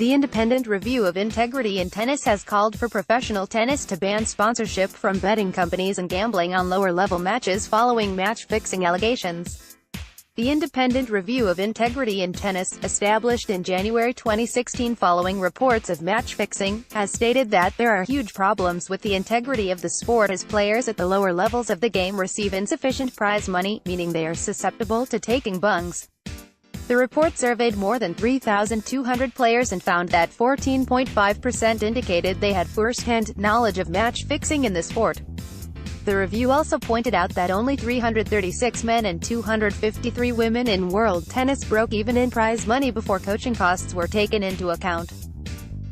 The Independent Review of Integrity in Tennis has called for professional tennis to ban sponsorship from betting companies and gambling on lower-level matches following match-fixing allegations. The Independent Review of Integrity in Tennis, established in January 2016 following reports of match-fixing, has stated that there are huge problems with the integrity of the sport as players at the lower levels of the game receive insufficient prize money, meaning they are susceptible to taking bungs. The report surveyed more than 3,200 players and found that 14.5% indicated they had first-hand knowledge of match-fixing in the sport. The review also pointed out that only 336 men and 253 women in world tennis broke even in prize money before coaching costs were taken into account.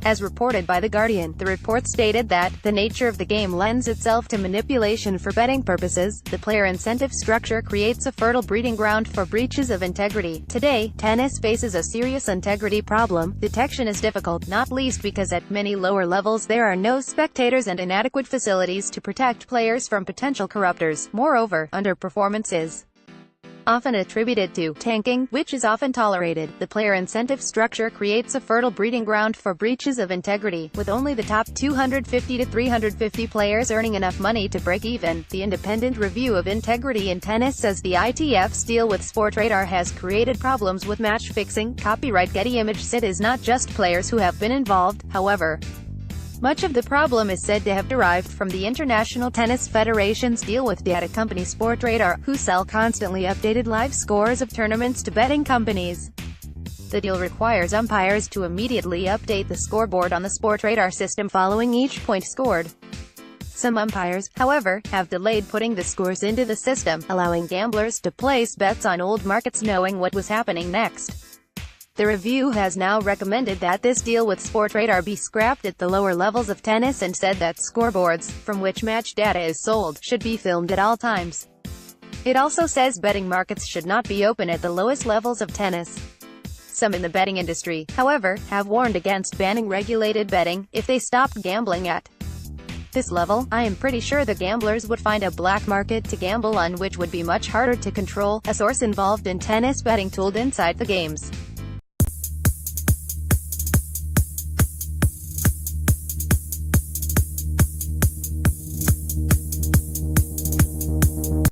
As reported by The Guardian, the report stated that the nature of the game lends itself to manipulation for betting purposes. The player incentive structure creates a fertile breeding ground for breaches of integrity. Today, tennis faces a serious integrity problem. Detection is difficult, not least because at many lower levels there are no spectators and inadequate facilities to protect players from potential corruptors. Moreover, underperformance is often attributed to tanking, which is often tolerated. The player incentive structure creates a fertile breeding ground for breaches of integrity, with only the top 250 to 350 players earning enough money to break even. The Independent Review of Integrity in Tennis says the ITF's deal with Sportradar has created problems with match fixing. Copyright Getty Images. It is not just players who have been involved, however. Much of the problem is said to have derived from the International Tennis Federation's deal with data company Sportradar, who sell constantly updated live scores of tournaments to betting companies. The deal requires umpires to immediately update the scoreboard on the Sportradar system following each point scored. Some umpires, however, have delayed putting the scores into the system, allowing gamblers to place bets on old markets knowing what was happening next. The review has now recommended that this deal with Sportradar be scrapped at the lower levels of tennis and said that scoreboards, from which match data is sold, should be filmed at all times. It also says betting markets should not be open at the lowest levels of tennis. Some in the betting industry, however, have warned against banning regulated betting. If they stopped gambling at this level, I am pretty sure the gamblers would find a black market to gamble on, which would be much harder to control, a source involved in tennis betting told Inside the Games.